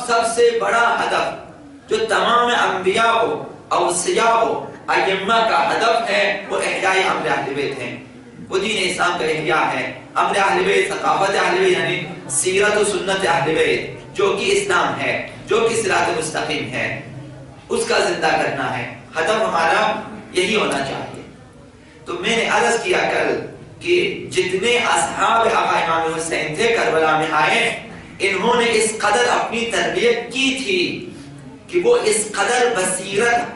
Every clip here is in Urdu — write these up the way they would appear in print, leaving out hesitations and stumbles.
سب سے بڑا ہدف جو تمام انبیاء و اوصیاء و ائمہ کا ہدف ہے وہ احیاء امر اہل بیت ہے، وہ دین اسلام کا احیاء ہے۔ امر اہل بیت، ثقافت اہل بیت یعنی سیرت و سنت اہل بیت جو کہ اسلام ہے، جو کہ صراط مستقیم ہے، اس کا زندہ کرنا ہے۔ ہدف ہمارا یہی ہونا چاہیے۔ تو میں نے عرض کیا کل کہ جتنے اصحاب آقا امام حسین تھے کربلا میں آئے، انہوں نے اس قدر اپنی تربیت کی تھی کہ وہ اس قدر بصیرت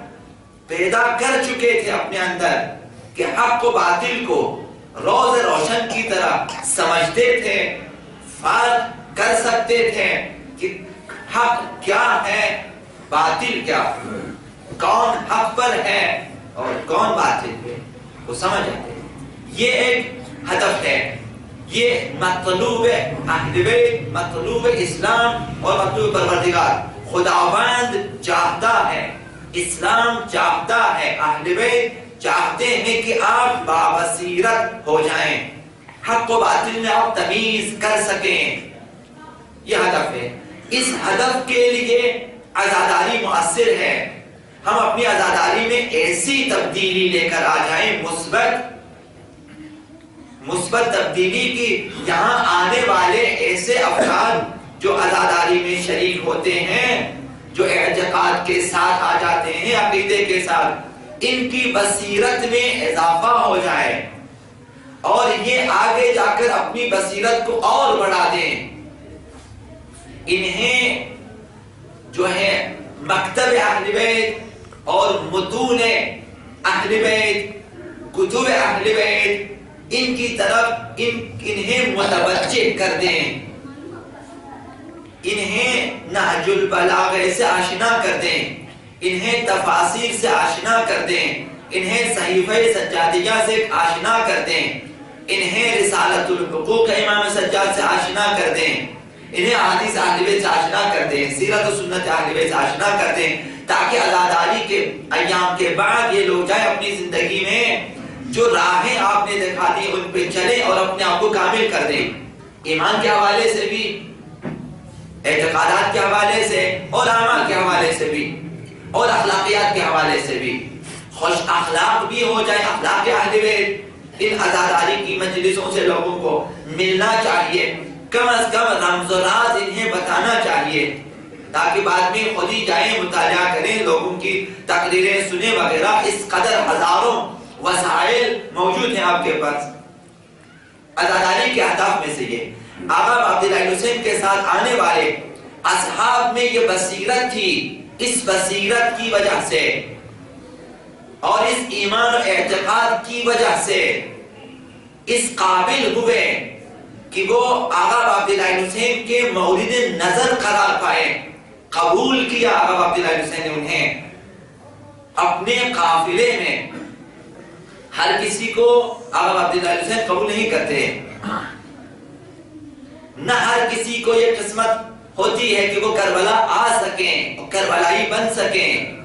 پیدا کر چکے تھے اپنے اندر کہ حق و باطل کو روز روشن کی طرح سمجھتے تھے، فرق کر سکتے تھے کہ حق کیا ہے، باطل کیا، کون حق پر ہے اور کون باطل پہ، وہ سمجھ آتے ہیں۔ یہ ایک ہدف ہے، یہ مطلوب اہل بیت، مطلوب اسلام اور مطلوب پروردگار خداوند چاہتا ہے، اسلام چاہتا ہے، اہل بیت چاہتے ہیں کہ آپ بابصیرت ہو جائیں، حق و باطل میں آپ تمیز کر سکیں۔ یہ ہدف ہے۔ اس ہدف کے لیے عزاداری مؤثر ہے۔ ہم اپنی عزاداری میں ایسی تبدیلی لے کر آ جائیں، مثبت تبدیلی کی، یہاں آنے والے ایسے افراد جو عزاداری میں شریک ہوتے ہیں، جو اعتقاد کے ساتھ آ جاتے ہیں، عقیدے کے ساتھ، ان کی بصیرت میں اضافہ ہو جائے اور یہ آگے جا کر اپنی بصیرت کو اور بڑھا دیں۔ انہیں جو ہے مکتب اہل بیت اور متون اہل بیت، کتب اہل بیت، ان کی طرف انہیں متوجہ کر دیں، انہیں نہج البلاغہ سے آشنا کر دیں، انہیں تفاسیر سے آشنا کر دیں، انہیں صحیفہ سجادیہ سے آشنا کر دیں، انہیں رسالۃ الحقوق امام سجاد سے آشنا کر دیں، انہیں احادیث اہل بیت سے آشنا کر دیں، سیرت و سنت اہل بیت سے آشنا کر دیں، تاکہ عزاداری کے ایام کے بعد یہ لوگ جائیں اپنی زندگی میں جو راہیں آپ نے دکھا دی ان پہ چلیں اور اپنے آپ کو کامل کر دیں، ایمان کے حوالے سے بھی، اعتقادات کے حوالے سے اور اعمال کے حوالے سے بھی اور اخلاقیات کے حوالے سے بھی خوش اخلاق بھی ہو جائے۔ اخلاق اہل بیت ان عزاداری کی مجلسوں سے لوگوں کو ملنا چاہیے، کم از کم رمز و راز انہیں بتانا چاہیے، تاکہ بعد میں خود ہی جائیں مطالعہ کریں، لوگوں کی تقریریں سنیں وغیرہ۔ اس قدر ہزاروں وسائل موجود ہیں آپ کے پاس۔ عزاداری کے اہداف میں سے یہ آقا عبداللہ حسین کے ساتھ آنے والے اصحاب میں یہ بصیرت تھی، اس بصیرت کی وجہ سے اور اس ایمان و اعتقاد کی وجہ سے اس قابل ہوئے کہ وہ آقا عبداللہ حسین کے مورد نظر قرار پائے، قبول کیا آقا عبداللہ حسین نے انہیں اپنے قافلے میں۔ ہر کسی کو آقا عبداللہ حسین قبول نہیں کرتے، نہ ہر کسی کو یہ قسمت ہوتی ہے کہ وہ کربلا آ سکیں، کربلائی بن سکیں۔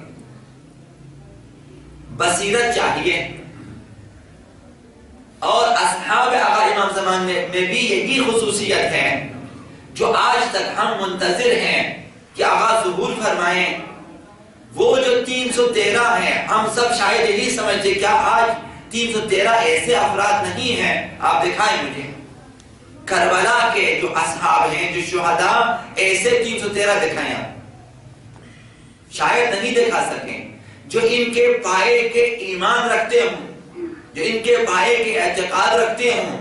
بصیرت چاہیے، اور اصحاب آقا امام زمان میں بھی یہی خصوصیت ہے جو آج تک ہم منتظر ہیں کہ آقا ظہور فرمائیں۔ وہ جو 313 ہیں، ہم سب شاید یہی سمجھتے، کیا آج 313 ایسے افراد نہیں ہیں؟ آپ دکھائیں مجھے کربلا کے جو اصحاب ہیں، جو شہداء، ایسے 313 دکھائیں آپ، شاید نہیں دکھا سکیں، جو ان کے پائے کے ایمان رکھتے ہوں، جو ان کے پائے کے اعتقاد رکھتے ہوں،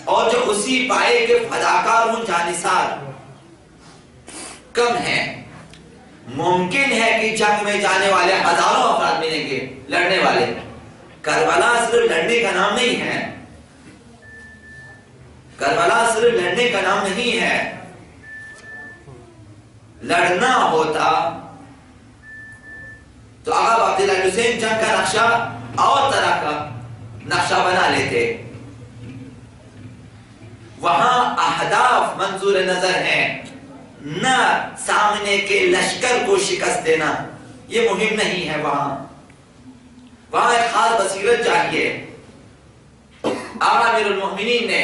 اور جو اسی پائے کے فداکار ہوں، جانثار، کم ہیں۔ ممکن ہے کہ جنگ میں جانے والے ہزاروں افراد ملیں گے لڑنے والے، کربلا صرف لڑنے کا نام نہیں ہے، کربلا صرف لڑنے کا نام نہیں ہے۔ لڑنا ہوتا تو آقا عبداللہ حسین جنگ کا نقشہ اور طرح کا نقشہ بنا لیتے۔ وہاں اہداف منظور نظر ہیں، نہ سامنے کے لشکر کو شکست دینا، یہ مہم نہیں ہے۔ وہاں ایک خاص بصیرت چاہیے۔ آقا امیر المؤمنین نے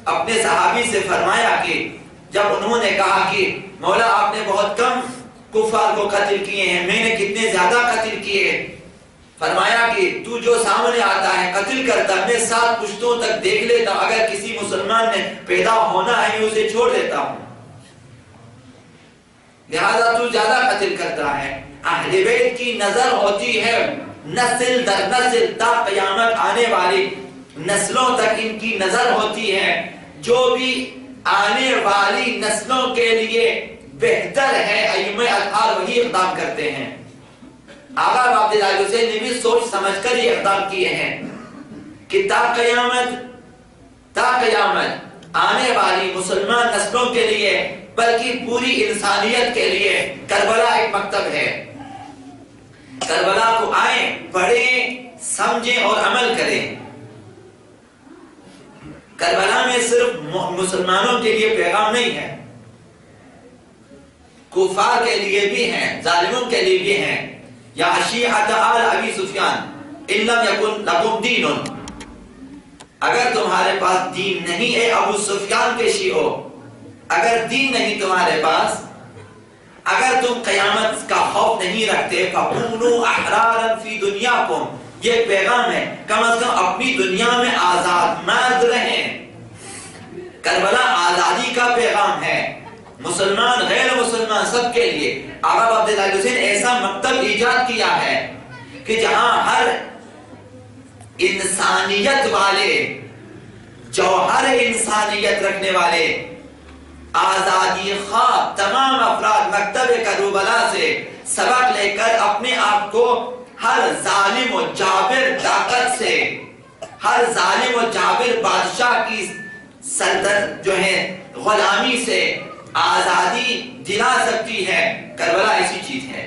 اپنے صحابی سے فرمایا کہ جب انہوں نے کہا کہ مولا آپ نے بہت کم کفار کو قتل کیے ہیں، میں نے کتنے زیادہ قتل کیے. فرمایا کہ تو جو سامنے آتا ہے قتل کرتا، میں 7 پشتوں تک دیکھ لیتا ہوں، اگر کسی مسلمان نے پیدا ہونا ہے میں اسے چھوڑ دیتا ہوں، لہذا تو زیادہ قتل کرتا ہے. اہل بیت کی نظر ہوتی ہے نسل در نسل، تا قیامت آنے والی نسلوں تک ان کی نظر ہوتی ہے. جو بھی آنے والی نسلوں کے لیے بہتر ہے ائمہ اطہار وہی اقدام کرتے ہیں. آقا عبداللہ حسین نے بھی سوچ سمجھ کر یہ اقدام کیے ہیں کہ تا قیامت آنے والی مسلمان نسلوں کے لیے بلکہ پوری انسانیت کے لیے کربلا ایک مکتب ہے. کربلا کو آئیں، پڑھیں، سمجھیں اور عمل کریں. کربلا میں صرف مسلمانوں کے لیے پیغام نہیں ہے، کفار کے لیے بھی ہیں، ظالموں کے لیے بھی ہیں. یا شیعۃ آل ابی سفیان ان لم یکن لکم دین، اگر تمہارے پاس دین نہیں ہے ابو سفیان کے شیعوں، اگر دین نہیں تمہارے پاس، اگر تم قیامت کا خوف نہیں رکھتے، فَكُونُوا أَحْرَارًا فِي دُنْيَاكُمْ، یہ پیغام ہے کم از کم اپنی دنیا میں آزاد مرد رہیں. کربلا آزادی کا پیغام ہے، مسلمان غیر مسلمان سب کے لیے. آقا عبداللہ حسین ایسا مکتب ایجاد کیا ہے کہ جہاں ہر انسانیت والے، جوہر انسانیت رکھنے والے، آزادی خواہ تمام افراد مکتب کربلا سے سبق لے کر اپنے آپ کو ہر ظالم و جابر طاقت سے، ہر ظالم و جابر بادشاہ کی سلطنت جو ہے غلامی سے آزادی دلا سکتی ہے. کربلا ایسی چیز ہے.